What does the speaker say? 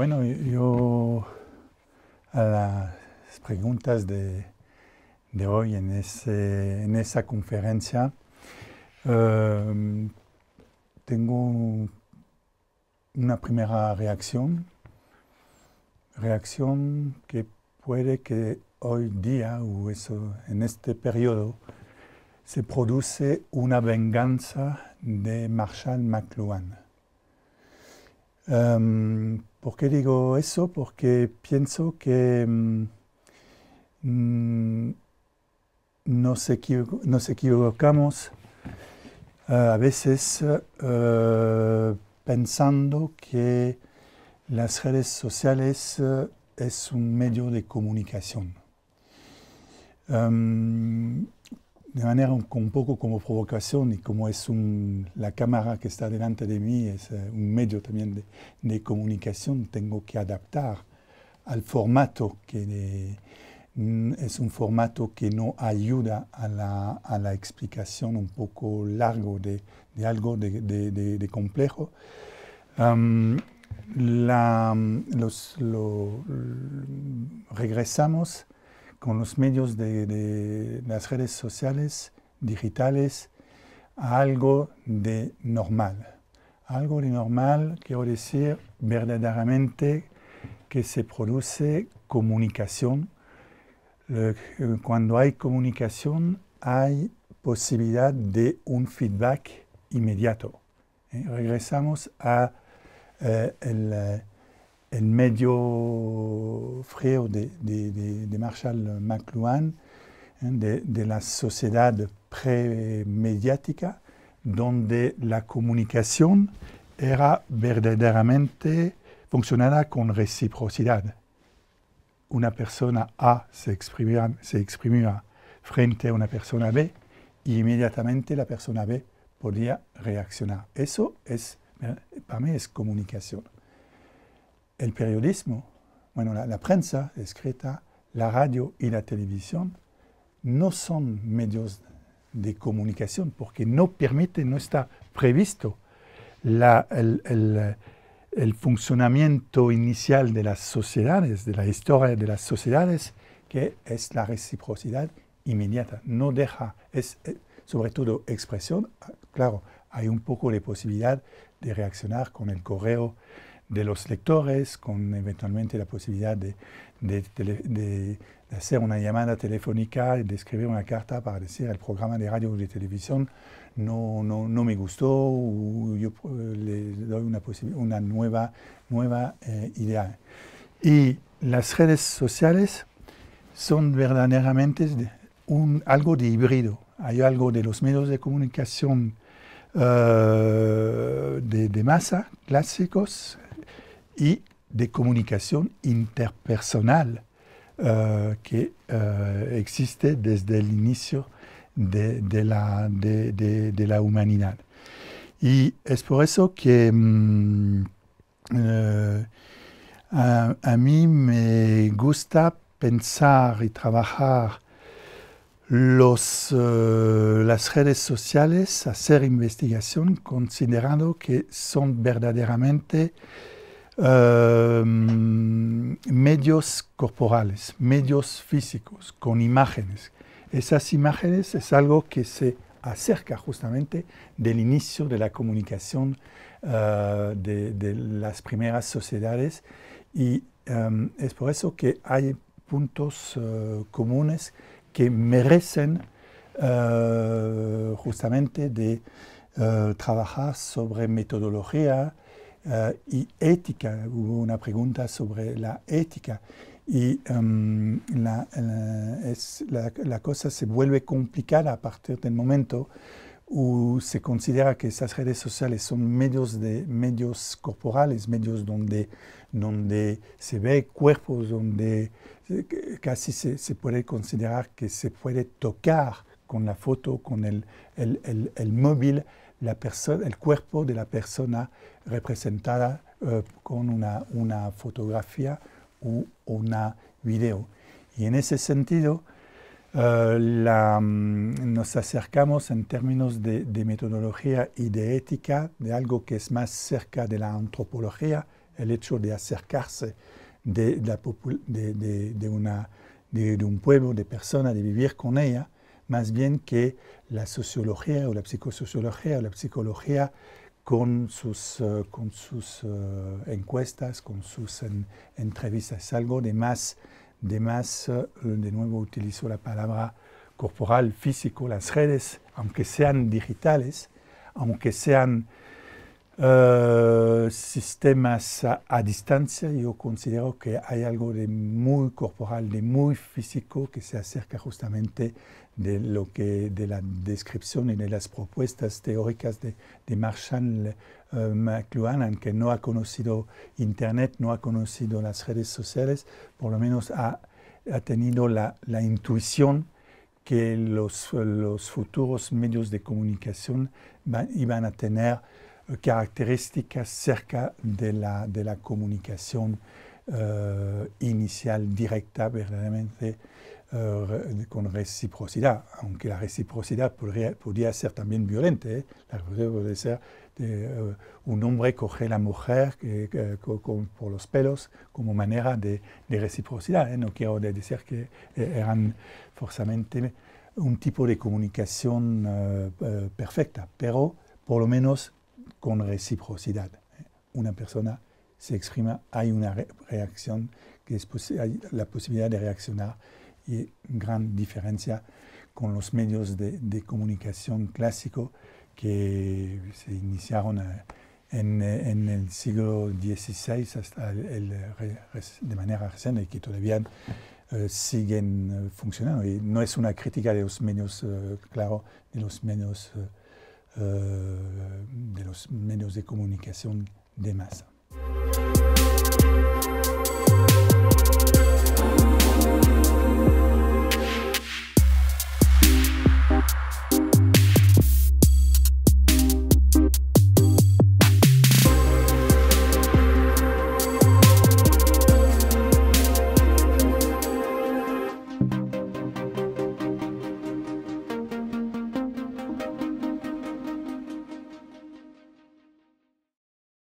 Bueno, yo a las preguntas de hoy en esa conferencia tengo una primera reacción que puede que hoy día o en este periodo se produce una venganza de Marshall McLuhan. ¿Por qué digo eso? Porque pienso que nos equivocamos a veces pensando que las redes sociales es un medio de comunicación. De manera un poco como provocación y como es la cámara que está delante de mí es un medio también de comunicación, tengo que adaptar al formato que es un formato que no ayuda a la explicación un poco largo de algo de complejo. Regresamos con los medios de las redes sociales digitales a algo de normal. Algo de normal, quiero decir, verdaderamente que se produce comunicación. Cuando hay comunicación, hay posibilidad de un feedback inmediato. Regresamos a el medio frío de Marshall McLuhan, de la sociedad premediática, donde la comunicación era verdaderamente funcionaba con reciprocidad. Una persona A se exprimía frente a una persona B y inmediatamente la persona B podía reaccionar. Eso para mí es comunicación. El periodismo, bueno, la prensa escrita, la radio y la televisión no son medios de comunicación porque no está previsto el funcionamiento inicial de las sociedades, de la historia de las sociedades, que es la reciprocidad inmediata. No deja, es sobre todo expresión, claro, hay un poco de posibilidad de reaccionar con el correo de los lectores, con eventualmente la posibilidad de hacer una llamada telefónica, de escribir una carta para decir el programa de radio o de televisión no me gustó, o yo le doy una nueva idea. Y las redes sociales son verdaderamente algo de híbrido. Hay algo de los medios de comunicación de masa clásicos y de comunicación interpersonal que existe desde el inicio de la humanidad. Y es por eso que a mí me gusta pensar y trabajar las redes sociales, hacer investigación considerando que son verdaderamente medios corporales, medios físicos, con imágenes. Esas imágenes es algo que se acerca justamente del inicio de la comunicación de las primeras sociedades y es por eso que hay puntos comunes que merecen justamente de trabajar sobre metodología y ética. Hubo una pregunta sobre la ética y la cosa se vuelve complicada a partir del momento où se considera que esas redes sociales son medios corporales, medios donde se ve cuerpos, donde casi se puede considerar que se puede tocar con la foto, con el móvil, el cuerpo de la persona representada con una fotografía o una video. Y en ese sentido, nos acercamos en términos de metodología y de ética de algo que es más cerca de la antropología, el hecho de acercarse de un pueblo, de personas, de vivir con ella, más bien que la sociología o la psicosociología o la psicología con sus encuestas, con sus entrevistas. Es algo de más, de nuevo utilizo la palabra corporal, físico. Las redes, aunque sean digitales, aunque sean sistemas a distancia, yo considero que hay algo de muy corporal, de muy físico, que se acerca justamente de la descripción y de las propuestas teóricas de Marshall McLuhan, que no ha conocido Internet, no ha conocido las redes sociales, por lo menos ha tenido la intuición que los futuros medios de comunicación iban a tener características cerca de la comunicación inicial, directa, verdaderamente con reciprocidad, aunque la reciprocidad podría ser también violenta. La reciprocidad puede ser un hombre coge a la mujer por los pelos como manera de reciprocidad. No quiero decir que eran forzosamente un tipo de comunicación perfecta, pero por lo menos con reciprocidad. Una persona se exprima, hay una reacción, hay la posibilidad de reaccionar, y gran diferencia con los medios de comunicación clásicos que se iniciaron en el siglo XVI hasta de manera reciente y que todavía siguen funcionando. Y no es una crítica de los medios, claro, de los medios de comunicación de masa.